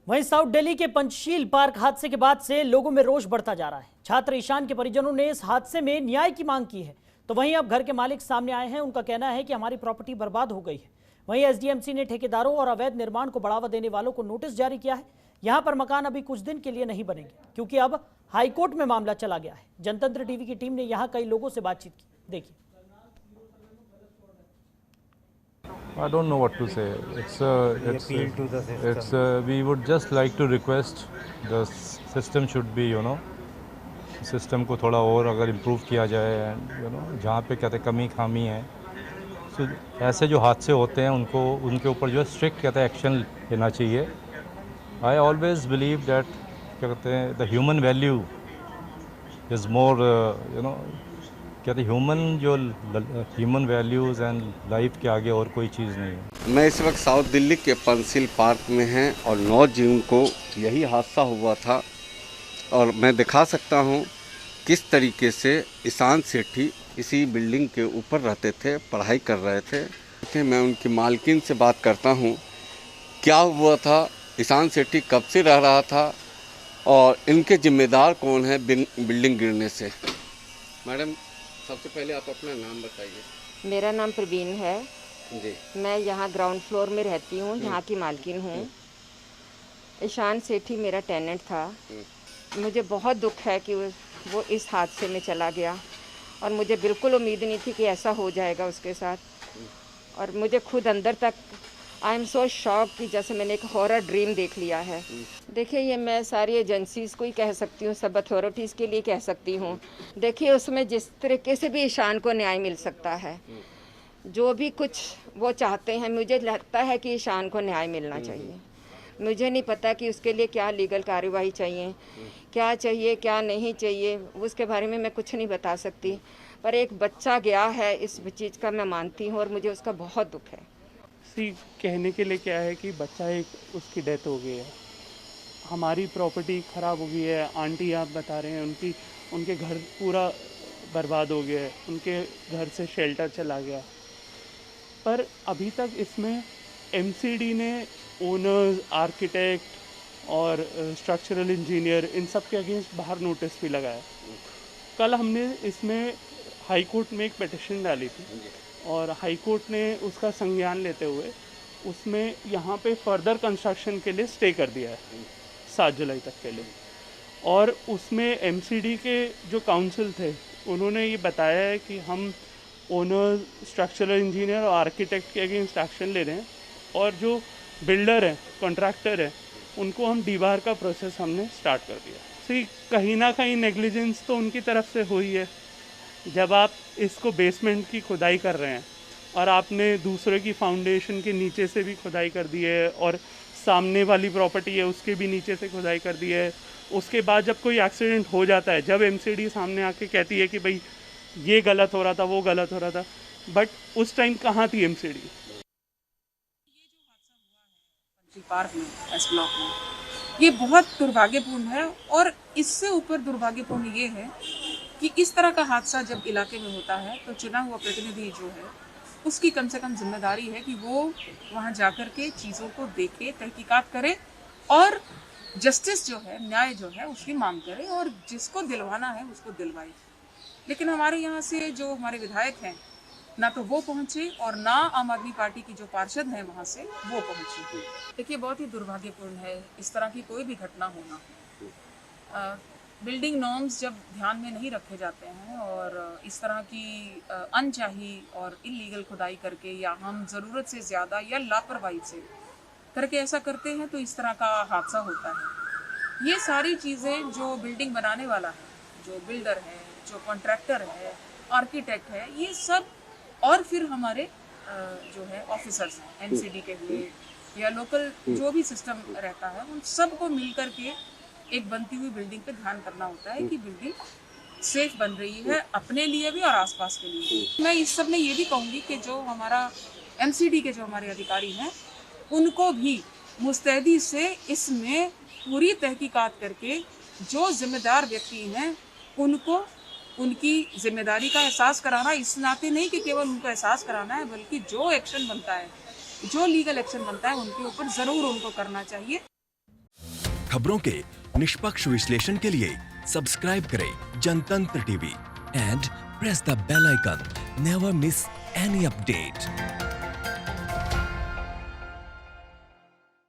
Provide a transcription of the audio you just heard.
वहीं साउथ दिल्ली के पंचशील पार्क हादसे के बाद से लोगों में रोष बढ़ता जा रहा है। छात्र ईशान के परिजनों ने इस हादसे में न्याय की मांग की है। तो वहीं अब घर के मालिक सामने आए हैं। उनका कहना है कि हमारी प्रॉपर्टी बर्बाद हो गई है। वहीं एसडीएमसी ने ठेकेदारों और अवैध निर्माण को बढ़ावा देने वालों को नोटिस जारी किया है। यहां पर मकान अभी कुछ दिन के लिए नहीं बनेंगे, क्योंकि अब हाईकोर्ट में मामला चला गया है। जनतंत्र टीवी की टीम ने यहां कई लोगों से बातचीत की। देखिए। I don't know what to say. We would just like to request the system should be, system को थोड़ा और अगर इम्प्रूव किया जाए एंड जहाँ पे कहते कमी खामी है, तो ऐसे जो हादसे होते हैं उनके ऊपर जो है स्ट्रिक्ट कहते हैं एक्शन लेना चाहिए। आई ऑलवेज बिलीव दैट क्या कहते हैं the human value is more कहते ह्यूमन वैल्यूज़ एंड लाइफ के आगे और कोई चीज़ नहीं है। मैं इस वक्त साउथ दिल्ली के पंचशील पार्क में हैं और 9 जून को यही हादसा हुआ था और मैं दिखा सकता हूं किस तरीके से ईशान सेठी इसी बिल्डिंग के ऊपर रहते थे, पढ़ाई कर रहे थे। मैं उनकी मालकिन से बात करता हूं क्या हुआ था, ईशान सेठी कब से रह रहा था और इनके जिम्मेदार कौन है बिल्डिंग गिरने से। मैडम, सबसे पहले आप अपना नाम बताइए। मेरा नाम प्रवीण है जी। मैं यहाँ ग्राउंड फ्लोर में रहती हूँ, यहाँ की मालकिन हूँ। ईशान सेठी मेरा टेनेंट था। मुझे बहुत दुख है कि वो इस हादसे में चला गया और मुझे बिल्कुल उम्मीद नहीं थी कि ऐसा हो जाएगा उसके साथ। और मुझे खुद अंदर तक आई एम सो शॉक कि जैसे मैंने एक हॉरर ड्रीम देख लिया है। देखिए, ये मैं सारी एजेंसीज़ को ही कह सकती हूँ, सब अथॉरिटीज़ के लिए कह सकती हूँ। देखिए, उसमें जिस तरीके से भी ईशान को न्याय मिल सकता है, जो भी कुछ वो चाहते हैं, मुझे लगता है कि ईशान को न्याय मिलना चाहिए। मुझे नहीं पता कि उसके लिए क्या लीगल कार्रवाई चाहिए, क्या चाहिए क्या नहीं चाहिए, उसके बारे में मैं कुछ नहीं बता सकती। पर एक बच्चा गया है, इस चीज़ का मैं मानती हूँ और मुझे उसका बहुत दुख है। कहने के लिए क्या है कि बच्चा एक उसकी डेथ हो गई है, हमारी प्रॉपर्टी ख़राब हो गई है। आंटी आप बता रहे हैं उनके घर पूरा बर्बाद हो गया है, उनके घर से शेल्टर चला गया। पर अभी तक इसमें एमसीडी ने ओनर्स, आर्किटेक्ट और स्ट्रक्चरल इंजीनियर इन सब के अगेंस्ट बाहर नोटिस भी लगाया। कल हमने इसमें हाई कोर्ट में एक पिटिशन डाली थी और हाई कोर्ट ने उसका संज्ञान लेते हुए उसमें यहाँ पे फर्दर कंस्ट्रक्शन के लिए स्टे कर दिया है 7 जुलाई तक के लिए। और उसमें एमसीडी के जो काउंसिल थे उन्होंने ये बताया है कि हम ओनर, स्ट्रक्चरल इंजीनियर और आर्किटेक्ट के अगेंस्ट एक्शन ले रहे हैं और जो बिल्डर हैं, कॉन्ट्रैक्टर हैं, उनको हम डीबार का प्रोसेस हमने स्टार्ट कर दिया। कहीं ना कहीं नेग्लिजेंस तो उनकी तरफ से हुई है। जब आप इसको बेसमेंट की खुदाई कर रहे हैं और आपने दूसरे की फाउंडेशन के नीचे से भी खुदाई कर दी है और सामने वाली प्रॉपर्टी है उसके भी नीचे से खुदाई कर दी है, उसके बाद जब कोई एक्सीडेंट हो जाता है, जब एमसीडी सामने आके कहती है कि भाई ये गलत हो रहा था, वो गलत हो रहा था, बट उस टाइम कहाँ थी एमसीडी। ये जो हादसा हुआ है पंचशील पार्क में, एस ब्लॉक में, ये बहुत दुर्भाग्यपूर्ण है। और इससे ऊपर दुर्भाग्यपूर्ण ये है कि इस तरह का हादसा जब इलाके में होता है तो चुना हुआ प्रतिनिधि जो है उसकी कम से कम जिम्मेदारी है कि वो वहाँ जाकर के चीज़ों को देखे, तहकीकात करे और जस्टिस जो है, न्याय जो है उसकी मांग करे और जिसको दिलवाना है उसको दिलवाए। लेकिन हमारे यहाँ से जो हमारे विधायक हैं, ना तो वो पहुँचे और ना आम आदमी पार्टी की जो पार्षद हैं वहाँ से वो पहुँचे। देखिए, बहुत ही दुर्भाग्यपूर्ण है इस तरह की कोई भी घटना होना। बिल्डिंग नॉर्म्स जब ध्यान में नहीं रखे जाते हैं और इस तरह की अनचाही और इलीगल खुदाई करके या हम ज़रूरत से ज़्यादा या लापरवाही से करके ऐसा करते हैं तो इस तरह का हादसा होता है। ये सारी चीज़ें जो बिल्डिंग बनाने वाला है, जो बिल्डर है, जो कॉन्ट्रैक्टर है, आर्किटेक्ट है, ये सब और फिर हमारे जो है ऑफिसर्स हैं, एमसीडी के हुए या लोकल जो भी सिस्टम रहता है, उन सबको मिल कर के एक बनती हुई बिल्डिंग पे ध्यान करना होता है कि बिल्डिंग सेफ बन रही है अपने लिए भी और आसपास के लिए भी। मैं इस सब में ये भी कहूँगी कि जो हमारा एमसीडी के जो हमारे अधिकारी हैं उनको भी मुस्तैदी से इसमें पूरी तहकीकात करके जो जिम्मेदार व्यक्ति हैं उनको उनकी जिम्मेदारी का एहसास कराना, इस नाते नहीं कि केवल उनको एहसास कराना है, बल्कि जो एक्शन बनता है, जो लीगल एक्शन बनता है उनके ऊपर ज़रूर उनको करना चाहिए। खबरों के निष्पक्ष विश्लेषण के लिए सब्सक्राइब करें Janatantra TV and press the bell icon. Never miss any update.